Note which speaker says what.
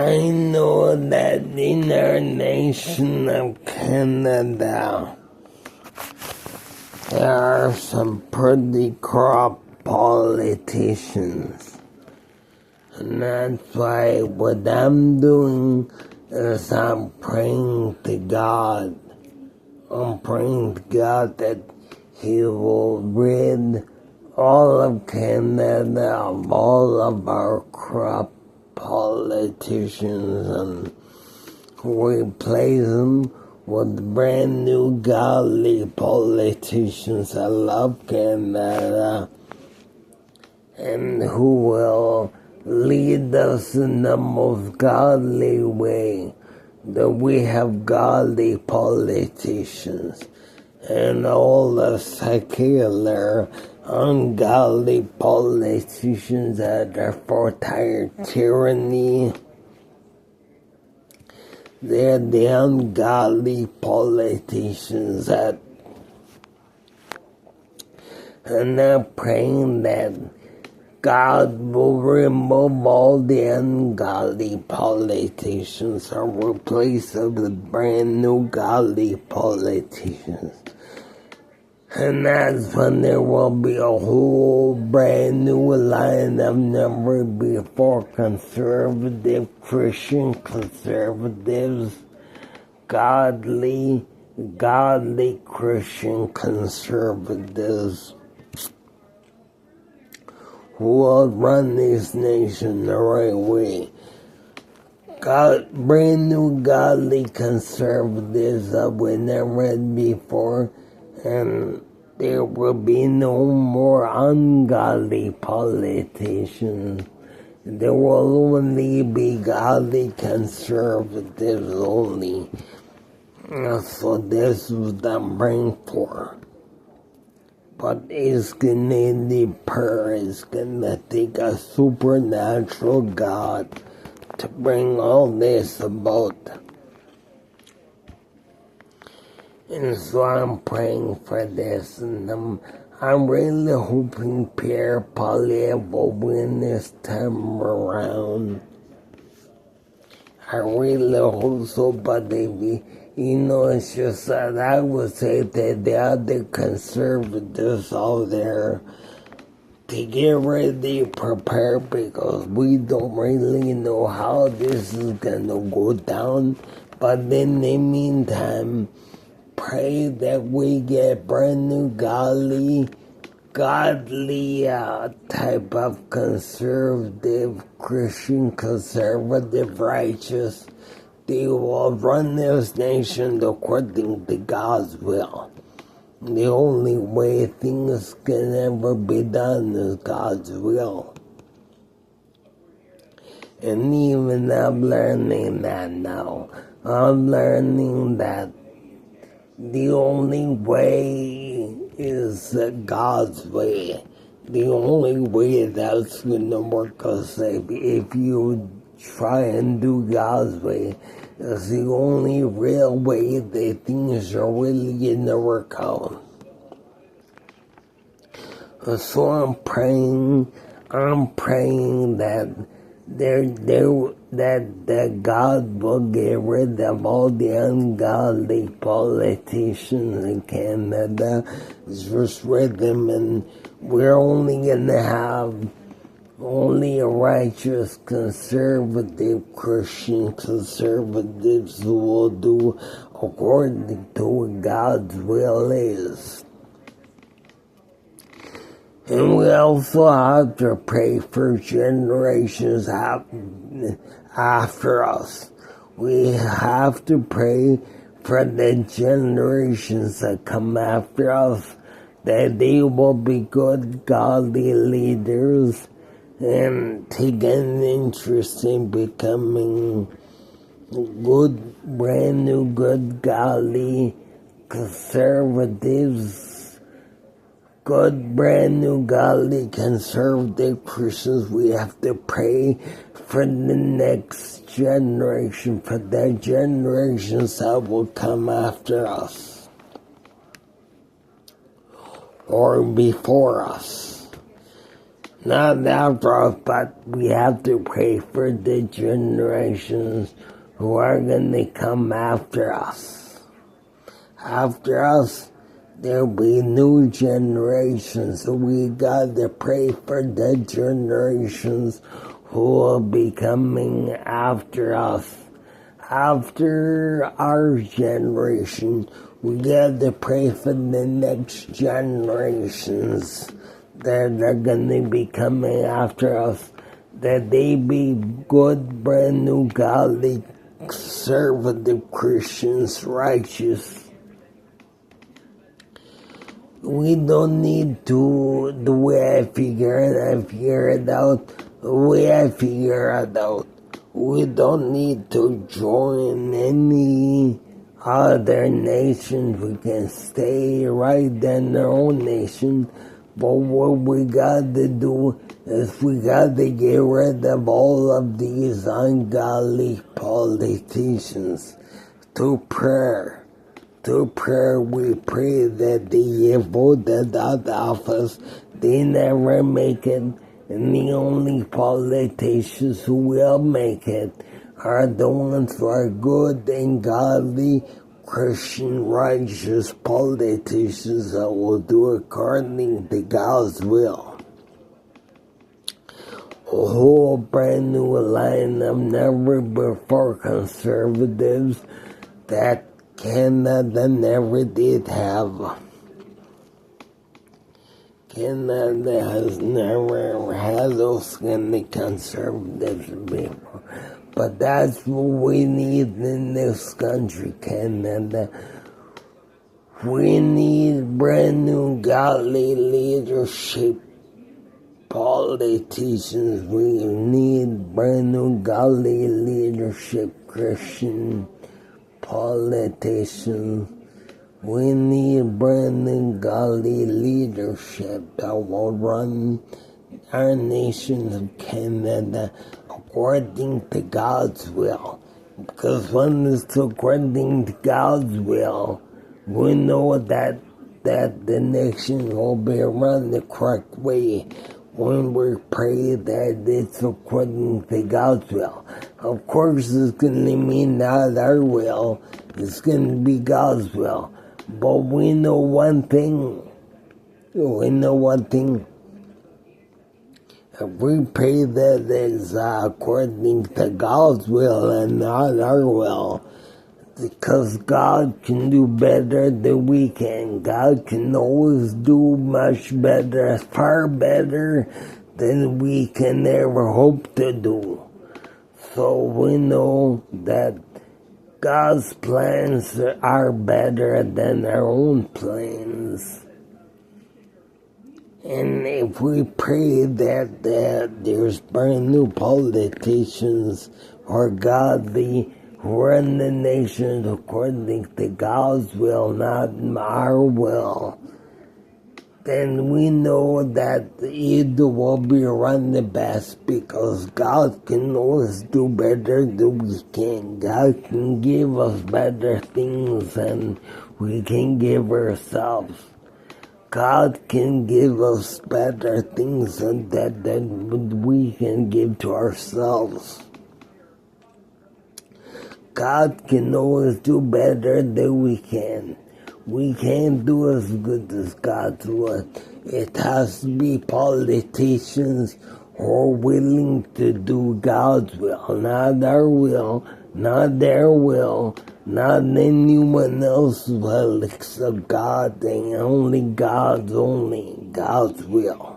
Speaker 1: I know that in our nation of Canada, there are some pretty corrupt politicians. And that's why what I'm doing is I'm praying to God. I'm praying to God that He will rid all of Canada of all of our corrupt politicians and replace them with brand new godly politicians that love Canada and who will lead us in the most godly way, that we have godly politicians, and all the secular, ungodly politicians that are for tyranny. They're the ungodly politicians that, and I'm praying that God will remove all the ungodly politicians and replace them with brand new godly politicians. And that's when there will be a whole brand new line of never before conservative, Christian conservatives, godly Christian conservatives who will run this nation the right way. Brand new godly conservatives that we never had before, and there will be no more ungodly politicians. There will only be godly conservatives only. So this is what I'm praying for. But it's gonna need prayer. It's gonna take a supernatural God to bring all this about. And so I'm praying for this, and I'm really hoping Pierre Poilievre will win this time around. I really hope so, but if it's just that I would say that the other conservatives out there to get ready, prepare, because we don't really know how this is gonna go down. But in the meantime, pray that we get brand new godly type of conservative, Christian conservative, righteous. They will run this nation according to God's will. The only way things can ever be done is God's will. And even I'm learning that now. I'm learning that the only way is God's way. The only way that's going to work, because if you try and do God's way, it's the only real way that things are really going to work out. So I'm praying that that God will get rid of all the ungodly politicians in Canada. Just rid them, and we're only going to have only a righteous conservative Christian conservatives who will do according to what God's will is. And we also have to pray for generations after us. We have to pray for the generations that come after us, that they will be good, godly leaders and take an interest in becoming good, brand new, good, godly conservatives. Good, brand new, godly, conservative Christians. We have to pray for the next generation, for the generations that will come after us or before us. Not after us, but we have to pray for the generations who are going to come after us. After us, there'll be new generations, so we got to pray for the generations who will be coming after us. After our generation, we got to pray for the next generations that are going to be coming after us, that they be good, brand new, godly, conservative Christians, righteous. We don't need to, the way I figure it out, we don't need to join any other nations. We can stay right in our own nation. But what we got to do is we got to get rid of all of these ungodly politicians. To prayer, we pray that they get voted out of office. They never make it. And the only politicians who will make it are the ones who are good and godly, Christian, righteous politicians that will do according to God's will. A whole brand new line of never before conservatives that Canada never did have. Canada has never had those kind of conservatives before. But that's what we need in this country, Canada. We need brand new godly leadership politicians. We need brand new godly leadership Christian politicians. We need brand new godly leadership that will run our nation of Canada according to God's will. Because when it's according to God's will, we know that the nation will be run the correct way when we pray that it's according to God's will. Of course, it's going to mean not our will, it's going to be God's will. But we know one thing. If we pray that it's according to God's will and not our will, because God can do better than we can. God can always do much better, far better than we can ever hope to do. So we know that God's plans are better than our own plans. And if we pray that there's brand new politicians or godly who run the nation according to God's will, not our will, then we know that it will be run the best, because God can always do better than we can. God can give us better things than we can give ourselves. God can give us better things than we can give to ourselves. God can always do better than we can. We can't do as good as God would. It has to be politicians who are willing to do God's will, not our will, not their will, not anyone else's will except God, and only God's will.